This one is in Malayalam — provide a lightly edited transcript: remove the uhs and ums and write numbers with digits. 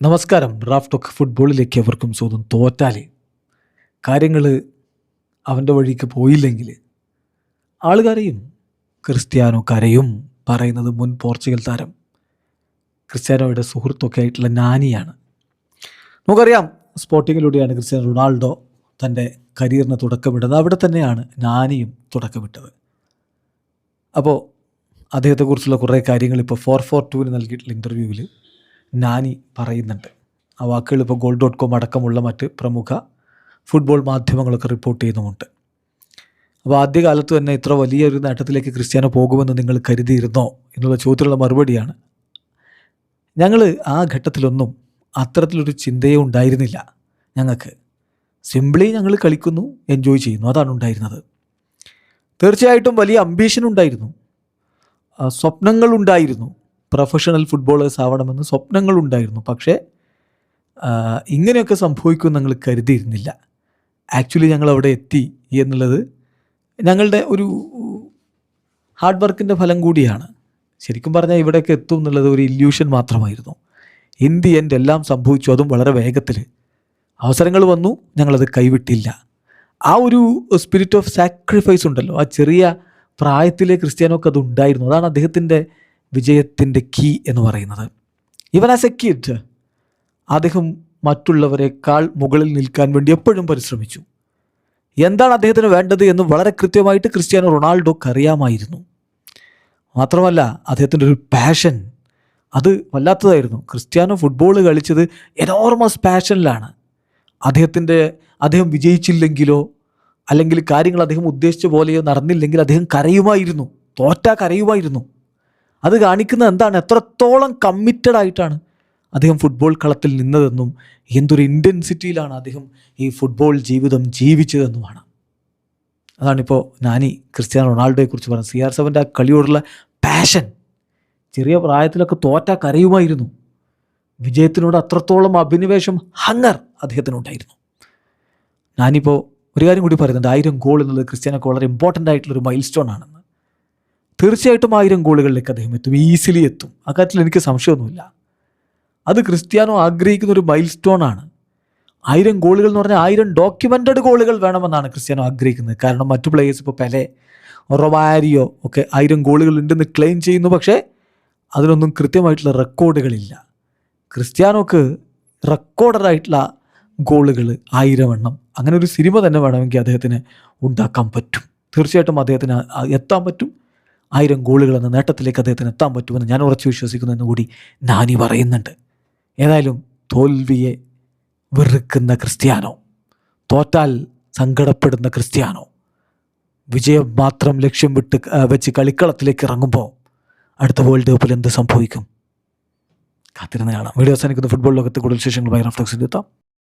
നമസ്കാരം. റാഫ് ടോക്ക് ഫുട്ബോളിലേക്ക് അവർക്കും സ്വന്തം. തോറ്റാൽ കാര്യങ്ങൾ അവൻ്റെ വഴിക്ക് പോയില്ലെങ്കിൽ ആളുകരയും, ക്രിസ്ത്യാനോ കരയും. പറയുന്നത് മുൻ പോർച്ചുഗൽ താരം ക്രിസ്ത്യാനോയുടെ സുഹൃത്തൊക്കെ ആയിട്ടുള്ള നാനിയാണ്. നമുക്കറിയാം, സ്പോർട്ടിങ്ങിലൂടെയാണ് ക്രിസ്ത്യാനോ റൊണാൾഡോ തൻ്റെ കരിയറിന് തുടക്കമിട്ടത്. അവിടെ തന്നെയാണ് നാനിയും തുടക്കമിട്ടത്. അപ്പോൾ അദ്ദേഹത്തെക്കുറിച്ചുള്ള കുറേ കാര്യങ്ങൾ ഇപ്പോൾ 442 നൽകിയിട്ടുള്ള ഇൻ്റർവ്യൂവിൽ നാനി പറയുന്നുണ്ട്. ആ വാക്കുകൾ ഇപ്പോൾ goal.com അടക്കമുള്ള മറ്റ് പ്രമുഖ ഫുട്ബോൾ മാധ്യമങ്ങളൊക്കെ റിപ്പോർട്ട് ചെയ്യുന്നുമുണ്ട്. അപ്പോൾ ആദ്യകാലത്ത് തന്നെ ഇത്ര വലിയൊരു നേട്ടത്തിലേക്ക് ക്രിസ്ത്യാനോ പോകുമെന്ന് നിങ്ങൾ കരുതിയിരുന്നോ എന്നുള്ള ചോദ്യത്തിലുള്ള മറുപടിയാണ്, ഞങ്ങൾ ആ ഘട്ടത്തിലൊന്നും അത്തരത്തിലൊരു ചിന്തയേ ഉണ്ടായിരുന്നില്ല. ഞങ്ങൾക്ക് സിംപ്ലി ഞങ്ങൾ കളിക്കുന്നു, എൻജോയ് ചെയ്യുന്നു, അതാണ് ഉണ്ടായിരുന്നത്. തീർച്ചയായിട്ടും വലിയ അംബീഷൻ ഉണ്ടായിരുന്നു, സ്വപ്നങ്ങളുണ്ടായിരുന്നു. പ്രൊഫഷണൽ ഫുട്ബോളേഴ്സ് ആവണമെന്ന് സ്വപ്നങ്ങളുണ്ടായിരുന്നു. പക്ഷേ ഇങ്ങനെയൊക്കെ സംഭവിക്കുമെന്ന് ഞങ്ങൾ കരുതിയിരുന്നില്ല. ആക്ച്വലി ഞങ്ങൾ അവിടെ എത്തി എന്നുള്ളത് ഞങ്ങളുടെ ഒരു ഹാർഡ് വർക്കിൻ്റെ ഫലം കൂടിയാണ്. ശരിക്കും പറഞ്ഞാൽ ഇവിടേക്ക് എത്തും എന്നുള്ളത് ഒരു ഇല്യൂഷൻ മാത്രമായിരുന്നു. ഇൻ ദി എൻഡ് എല്ലാം സംഭവിച്ചു, അതും വളരെ വേഗത്തിൽ. അവസരങ്ങൾ വന്നു, ഞങ്ങളത് കൈവിട്ടില്ല. ആ ഒരു സ്പിരിറ്റ് ഓഫ് സാക്രിഫൈസ് ഉണ്ടല്ലോ, ആ ചെറിയ പ്രായത്തിലെ ക്രിസ്ത്യാനോക്ക് അത് ഉണ്ടായിരുന്നു. അതാണ് അദ്ദേഹത്തിൻ്റെ വിജയത്തിൻ്റെ കീ എന്ന് പറയുന്നത്. ഈവൻ ആസ് എ കിഡ് അദ്ദേഹം മറ്റുള്ളവരെക്കാൾ മുകളിൽ നിൽക്കാൻ വേണ്ടി എപ്പോഴും പരിശ്രമിച്ചു. എന്താണ് അദ്ദേഹത്തിന് വേണ്ടത് എന്ന് വളരെ കൃത്യമായിട്ട് ക്രിസ്ത്യാനോ റൊണാൾഡോക്ക് അറിയാമായിരുന്നു. മാത്രമല്ല അദ്ദേഹത്തിൻ്റെ ഒരു പാഷൻ, അത് വല്ലാത്തതായിരുന്നു. ക്രിസ്ത്യാനോ ഫുട്ബോൾ കളിച്ചത് എനോർമസ് പാഷനിലാണ്. അദ്ദേഹം വിജയിച്ചില്ലെങ്കിലോ അല്ലെങ്കിൽ കാര്യങ്ങൾ അദ്ദേഹം ഉദ്ദേശിച്ച പോലെയോ നടന്നില്ലെങ്കിൽ അദ്ദേഹം കരയുമായിരുന്നു, കരയുമായിരുന്നു. അത് കാണിക്കുന്നത് എന്താണ്, എത്രത്തോളം കമ്മിറ്റഡ് ആയിട്ടാണ് അദ്ദേഹം ഫുട്ബോൾ കളത്തിൽ നിന്നതെന്നും എന്തൊരു ഇൻറ്റൻസിറ്റിയിലാണ് അദ്ദേഹം ഈ ഫുട്ബോൾ ജീവിതം ജീവിച്ചതെന്നുമാണ്. അതാണിപ്പോൾ നാനി ക്രിസ്ത്യാനോ റൊണാൾഡോയെക്കുറിച്ച് പറഞ്ഞത്. CR7 ആ കളിയോടുള്ള പാഷൻ, ചെറിയ പ്രായത്തിലൊക്കെ കരയുമായിരുന്നു. വിജയത്തിനോട് അത്രത്തോളം അഭിനിവേശം, ഹങ്ങർ അദ്ദേഹത്തിനുണ്ടായിരുന്നു. ഞാനിപ്പോൾ ഒരു കാര്യം കൂടി പറയുന്നുണ്ട്, 1000 ഗോൾ എന്നുള്ളത് ക്രിസ്ത്യാനോക്ക് വളരെ ഇമ്പോർട്ടൻ്റ് ആയിട്ടുള്ളൊരു മൈൽ സ്റ്റോൺ ആണെന്ന്. തീർച്ചയായിട്ടും 1000 ഗോളുകളിലേക്ക് അദ്ദേഹം എത്തും, ഈസിലി എത്തും. അക്കാര്യത്തിൽ എനിക്ക് സംശയമൊന്നുമില്ല. അത് ക്രിസ്ത്യാനോ ആഗ്രഹിക്കുന്ന ഒരു മൈൽ സ്റ്റോൺ ആണ്. 1000 ഗോളുകൾ എന്ന് പറഞ്ഞാൽ 1000 ഡോക്യുമെൻറ്റഡ് ഗോളുകൾ വേണമെന്നാണ് ക്രിസ്ത്യാനോ ആഗ്രഹിക്കുന്നത്. കാരണം മറ്റു പ്ലേയേഴ്സ് ഇപ്പോൾ പെലെ, റൊമാരിയോ ഒക്കെ 1000 ഗോളുകൾ ഉണ്ടെന്ന് ക്ലെയിം ചെയ്യുന്നു. പക്ഷേ അതിനൊന്നും കൃത്യമായിട്ടുള്ള റെക്കോർഡുകളില്ല. ക്രിസ്ത്യാനോക്ക് റെക്കോർഡറായിട്ടുള്ള ഗോളുകൾ 1000 എണ്ണം. അങ്ങനെ ഒരു സിനിമ തന്നെ വേണമെങ്കിൽ അദ്ദേഹത്തിന് ഉണ്ടാക്കാൻ പറ്റും. തീർച്ചയായിട്ടും അദ്ദേഹത്തിന് എത്താൻ പറ്റും. 1000 ഗോളുകൾ എന്ന നേട്ടത്തിലേക്ക് അദ്ദേഹത്തിന് എത്താൻ പറ്റുമെന്ന് ഞാൻ ഉറച്ചു വിശ്വസിക്കുന്നു എന്ന് കൂടി നാനി പറയുന്നുണ്ട്. ഏതായാലും തോൽവിയെ വെറുക്കുന്ന ക്രിസ്ത്യാനോ, തോറ്റാൽ സങ്കടപ്പെടുന്ന ക്രിസ്ത്യാനോ, വിജയം മാത്രം ലക്ഷ്യം വെച്ച് കളിക്കളത്തിലേക്ക് ഇറങ്ങുമ്പോൾ അടുത്ത വേൾഡ് കപ്പിൽ എന്ത് സംഭവിക്കും? കാത്തിരുന്ന് കാണാം. വീഡിയോ അവസാനിക്കുന്ന ഫുട്ബോൾ ലോകത്തെ കൂടുതൽ വിശേഷങ്ങളുമായി റാഫ് ടോക്സിൽ എത്താം.